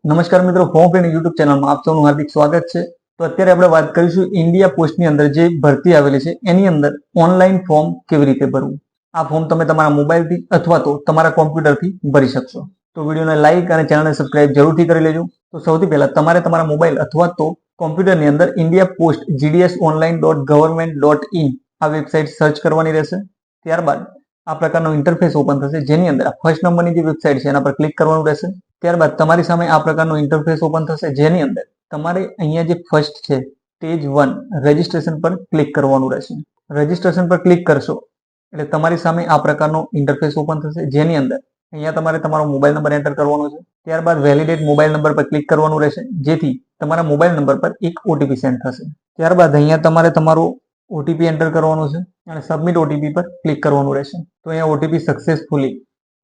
નમસ્કાર મિત્રો, form friend YouTube ચેનલમાં આપ સૌનું હાર્દિક સ્વાગત છે। તો અત્યારે આપણે વાત કરીશું ઇન્ડિયા પોસ્ટની અંદર જે ભરતી આવેલી છે એની અંદર ઓનલાઈન ફોર્મ કેવી રીતે ભરવું। આ ફોર્મ તમે તમારા મોબાઈલથી અથવા તો તમારા કોમ્પ્યુટરથી ભરી શકશો। તો વિડીયોને લાઈક અને ચેનલને સબસ્ક્રાઇબ જરૂરથી કરી લેજો। તો સૌથી પહેલા તમારે તમારા મોબાઈલ અથવા તો કોમ્પ્યુટરની અંદર ઇન્ડિયા પોસ્ટ gdsonline.government.in આ વેબસાઇટ સર્ચ કરવાની રહેશે। ત્યારબાદ આ પ્રકારનો ઇન્ટરફેસ ઓપન થશે, જેની અંદર ફર્સ્ટ નંબરની જે વેબસાઇટ છે એના પર ક્લિક કરવાનું રહેશે। ત્યારબાદ તમારી સામે આ પ્રકારનો ઇન્ટરફેસ ઓપન થશે, જેની અંદર તમારે અહીંયા જે ફર્સ્ટ છે સ્ટેજ 1 રજિસ્ટ્રેશન પર ક્લિક કરવાનું રહેશે। રજિસ્ટ્રેશન પર ક્લિક કરશો એટલે તમારી સામે આ પ્રકારનો ઇન્ટરફેસ ઓપન થશે, જેની અંદર અહીંયા તમારે તમારો મોબાઈલ નંબર એન્ટર કરવાનો છે। ત્યારબાદ વેલિડેટ મોબાઈલ નંબર પર ક્લિક કરવાનું રહેશે, જેથી તમારા મોબાઈલ નંબર પર એક ઓટીપી સેન્ડ થશે। ત્યારબાદ અહીંયા તમારે તમારો ઓટીપી એન્ટર કરવાનો છે અને સબમિટ ઓટીપી પર ક્લિક કરવાનું રહેશે। તો અહીંયા ઓટીપી સક્સેસફુલી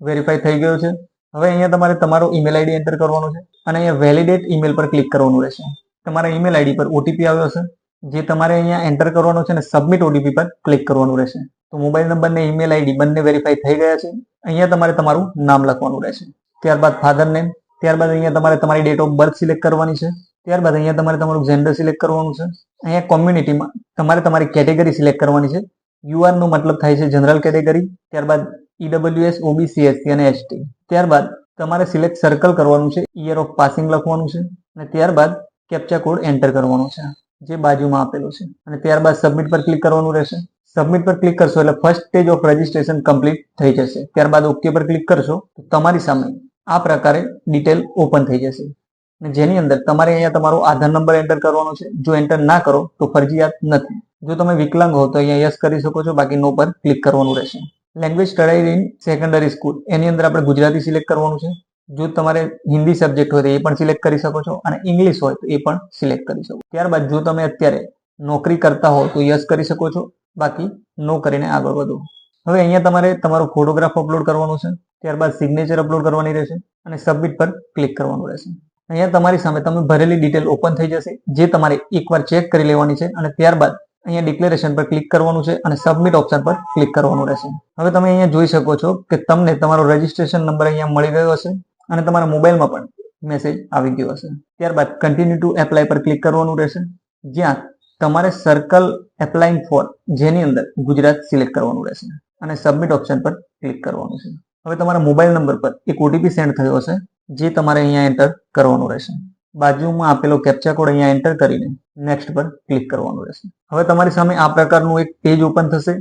વેરીફાઈ થઈ ગયો છે। હવે અહીંયા તમારે તમારો ઈમેલ આઈડી એન્ટર કરવાનો છે અને અહીંયા વેલિડેટ ઈમેલ પર ક્લિક કરવાનું રહેશે। તમારા ઈમેલ આઈડી પર ઓટીપી આવ્યો છે, જે તમારે અહીંયા એન્ટર કરવાનો છે અને સબમિટ ઓટીપી પર ક્લિક કરવાનું રહેશે। તો મોબાઈલ નંબર ને ઈમેલ આઈડી બંને વેરીફાઈ થઈ ગયા છે। અહીંયા તમારે તમારું નામ લખવાનું રહેશે, ત્યારબાદ ફાધર નેમ, ત્યારબાદ અહીંયા તમારે તમારી ડેટ ઓફ બર્થ સિલેક્ટ કરવાની છે। ત્યારબાદ અહીંયા તમારે તમારું જેન્ડર સિલેક્ટ કરવાનું છે। અહીંયા કોમ્યુનિટીમાં તમારે તમારી કેટેગરી સિલેક્ટ કરવાની છે। યુઆર નો મતલબ થાય છે જનરલ કેટેગરી, ત્યારબાદ ઈડબ્લ્યુએસ, ઓબીસી, એસસી અને એસટી। ત્યારબાદ તમારે સિલેક્ટ સર્કલ કરવાનું છે, યર ઓફ પાસિંગ લખવાનું છે અને ત્યારબાદ કેપ્ચા કોડ એન્ટર કરવાનો છે જે બાજુમાં આપેલો છે અને ત્યારબાદ સબમિટ પર ક્લિક કરવાનું રહેશે। સબમિટ પર ક્લિક કરશો એટલે first stage of registration complete થઈ જશે। ત્યારબાદ ઓકે પર ક્લિક કરશો તો તમારી સામે આ પ્રકારે ડિટેલ ઓપન થઈ જશે, જેની અંદર તમારે અહીંયા તમારો આધાર નંબર એન્ટર કરવાનો છે। જો એન્ટર ના કરો તો ફરજિયાત નથી। જો તમે વિકલાંગ હો તો અહીંયા યસ કરી શકો છો, બાકી નો પર ક્લિક કરવાનું રહેશે। Language studied in secondary school, એની અંદર આપણે ગુજરાતી સિલેક્ટ કરવાનું છે। જો તમારે હિન્દી સબ્જેક્ટ હોય તો એ પણ સિલેક્ટ કરી શકો છો અને ઇંગ્લિશ હોય તો એ પણ સિલેક્ટ કરી શકો। ત્યારબાદ જો તમે અત્યારે નોકરી કરતા હો તો યસ કરી શકો છો, બાકી નો કરીને આગળ વધો। હવે અહીંયા તમારે તમારો ફોટોગ્રાફ અપલોડ કરવાનો છે, ત્યારબાદ સિગ્નેચર અપલોડ કરવાની રહેશે અને સબમિટ પર ક્લિક કરવાનું રહેશે। અહીંયા તમારી સામે તમે ભરેલી ડિટેલ ઓપન થઈ જશે, જે તમારે એકવાર ચેક કરી લેવાની છે અને ત્યારબાદ અહીંયા ડિક્લેરેશન પર ક્લિક કરવાનું છે અને સબમિટ ઓપ્શન પર ક્લિક કરવાનું રહેશે। હવે તમે અહીંયા જોઈ શકો છો કે તમને તમારો રજિસ્ટ્રેશન નંબર અહીંયા મળી ગયો હશે અને તમારા મોબાઈલમાં પણ મેસેજ આવી ગયો હશે। ત્યારબાદ કન્ટિન્યુ ટુ એપ્લાય પર ક્લિક કરવાનું રહેશે, જ્યાં તમારે સર્કલ એપ્લાઇંગ ફોર જેની અંદર ગુજરાત સિલેક્ટ કરવાનું રહેશે અને સબમિટ ઓપ્શન પર ક્લિક કરવાનું છે। હવે તમારા મોબાઈલ નંબર પર એક ઓટીપી સેન્ડ થયો હશે, જે તમારે અહીંયા એન્ટર કરવાનું રહેશે। બાજુમાં આપેલો કેપ્ચા કોડ અહીંયા એન્ટર કરીને નેક્સ્ટ પર ક્લિક કરવાનું રહેશે। હવે તમારી સામે આ પ્રકારનું એક પેજ ઓપન થશે,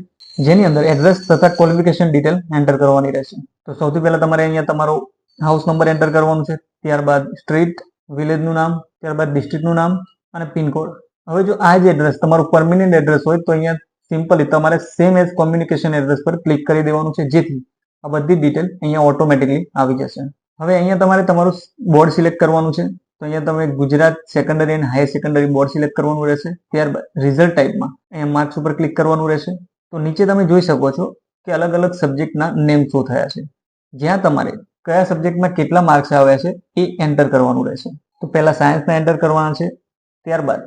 જેની અંદર એડ્રેસ તથા ક્વોલિફિકેશન ડિટેલ એન્ટર કરવાની રહેશે। તો સૌથી પહેલા તમારે અહીંયા તમારો હાઉસ નંબર એન્ટર કરવાનું છે, ત્યારબાદ સ્ટ્રીટ, વિલેજનું નામ, ત્યારબાદ ડિસ્ટ્રિક્ટનું નામ અને પિનકોડ। હવે જો આ જ એડ્રેસ તમારું પરમિનન્ટ એડ્રેસ હોય તો અહીંયા સિમ્પલી તમારે સેમ એઝ કોમ્યુનિકેશન એડ્રેસ પર ક્લિક કરી દેવાનું છે, જેથી આ બધી ડિટેલ અહીંયા ઓટોમેટિકલી આવી જશે। હવે અહીંયા તમારે તમારું બોર્ડ સિલેક્ટ કરવાનું છે, તો અહીંયા તમે ગુજરાત સેકન્ડરી અને હાયર સેકન્ડરી બોર્ડ સિલેક્ટ કરવાનું રહેશે। ત્યારબાદ રિઝલ્ટ ટાઈપમાં અહીંયા માર્ક્સ ઉપર ક્લિક કરવાનું રહેશે। તો નીચે તમે જોઈ શકો છો કે અલગ અલગ સબ્જેક્ટના નેમ શો થયા છે, જ્યાં તમારે કયા સબ્જેક્ટમાં કેટલા માર્ક્સ આવ્યા છે એ એન્ટર કરવાનું રહેશે। તો પહેલા સાયન્સના એન્ટર કરવાના છે, ત્યારબાદ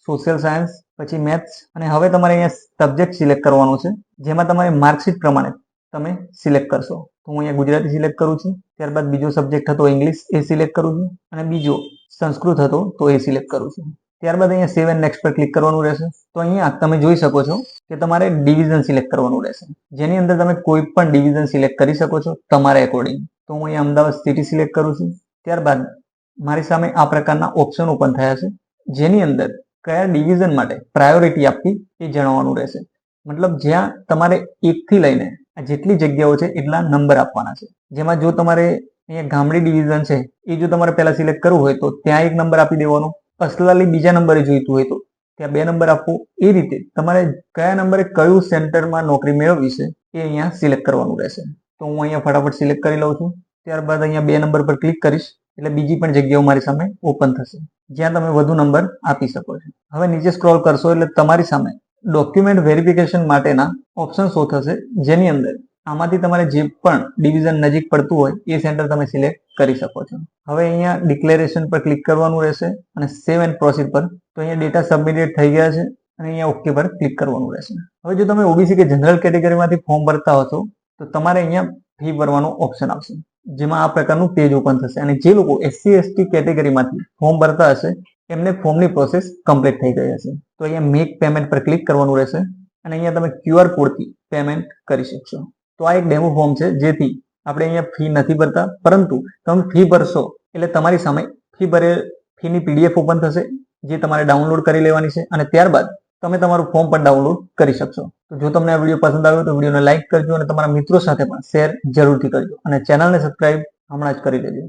સોશિયલ સાયન્સ, પછી મેથ્સ અને હવે તમારે અહીંયા સબ્જેક્ટ સિલેક્ટ કરવાનો છે, જેમાં તમારે માર્કશીટ પ્રમાણે તમે સિલેક્ટ કરશો। તો હું અહીંયા ગુજરાતી સિલેક્ટ કરું છું, ત્યારબાદ બીજો સબ્જેક્ટ હતો ઇંગ્લિશ, એ સિલેક્ટ કરું છું અને બીજો સંસ્કૃત હતો તો એ સિલેક્ટ કરું છું। ત્યારબાદ અહીંયા સેવ એન્ડ નેક્સ્ટ પર ક્લિક કરવાનું રહેશે। તો અહીંયા તમે જોઈ શકો છો કે તમારે ડિવિઝન સિલેક્ટ કરવાનું રહેશે, જેની અંદર તમે કોઈ પણ ડિવિઝન સિલેક્ટ કરી શકો છો તમારે એકોર્ડિંગ। તો હું અહીંયા અમદાવાદ સિટી સિલેક્ટ કરું છું। ત્યારબાદ મારી સામે આ પ્રકારના ઓપ્શન ઓપન થયા છે, જેની અંદર કયા ડિવિઝન માટે પ્રાયોરિટી આપવી એ જણાવવાનું રહેશે। મતલબ જ્યાં તમારે 1 થી લઈને આ જેટલી જગ્યાઓ છે એટલા નંબર આપવાના છે, જેમાં જો તમારે અહીંયા ગામડી ડિવિઝન છે એ જો તમારે પહેલા સિલેક્ટ કરવું હોય તો ત્યાં 1 નંબર આપી દેવાનો, અસલાલી બીજા નંબરે જોઈતું હોય તો ત્યાં 2 નંબર આપવો। એ રીતે તમારે કયા નંબરે કયું સેન્ટરમાં નોકરી મેળવવી છે એ અહીંયા સિલેક્ટ કરવાનું રહેશે। તો હું અહીંયા ફટાફટ સિલેક્ટ કરી લઉં છું, ત્યારબાદ અહીંયા 2 નંબર પર ક્લિક કરીશ એટલે બીજી પણ જગ્યાઓ મારી સામે ઓપન થશે, જ્યાં તમે વધુ નંબર આપી શકો છો। હવે નીચે સ્ક્રોલ કરશો એટલે તમારી સામે ડોક્યુમેન્ટ વેરિફિકેશન માટેના ઓપ્શન શો થશે, જેની અંદર આમાંથી તમારે જે પણ ડિવિઝન નજીક પડતું હોય એ સેન્ટર તમે સિલેક્ટ કરી શકો છો। હવે અહીંયા ડિક્લેરેશન પર ક્લિક કરવાનું રહેશે અને સેવ એન્ડ પ્રોસીડ પર, તો અહીંયા ડેટા સબમિટેડ થઈ ગયા છે અને અહીંયા ઓકે પર ક્લિક કરવાનું રહેશે। હવે જો તમે ઓબીસી કે જનરલ કેટેગરીમાંથી ફોર્મ ભરતા હશો તો તમારે અહીંયા ફી ભરવાનો ઓપ્શન આવશે, જેમાં આ પ્રકારનું પેજ ઓપન થશે અને જે લોકો SC/ST કેટેગરીમાંથી ફોર્મ ભરતા હશે એમને ફોર્મની પ્રોસેસ કમ્પ્લીટ થઈ ગઈ હશે. તો અહીંયા મેક પેમેન્ટ પર ક્લિક કરવાનું રહેશે અને અહીંયા તમે QR કોડથી પેમેન્ટ કરી શકશો. તો આ એક ડેમો ફોર્મ છે, જેથી આપણે અહીંયા ફી નથી ભરતા, પરંતુ તમે ફી ભરશો એટલે તમારી સામે ફીની PDF ઓપન થશે, જે તમારે ડાઉનલોડ કરી લેવાની છે અને ત્યારબાદ તમે તમારું ફોર્મ પણ ડાઉનલોડ કરી શકશો. તો જો તમને આ વિડીયો પસંદ આવ્યો તો વિડીયોને લાઇક કરજો અને તમારા મિત્રો સાથે પણ શેર જરૂરથી કરજો અને ચેનલને સબસ્ક્રાઇબ હમણાં જ કરી દેજો.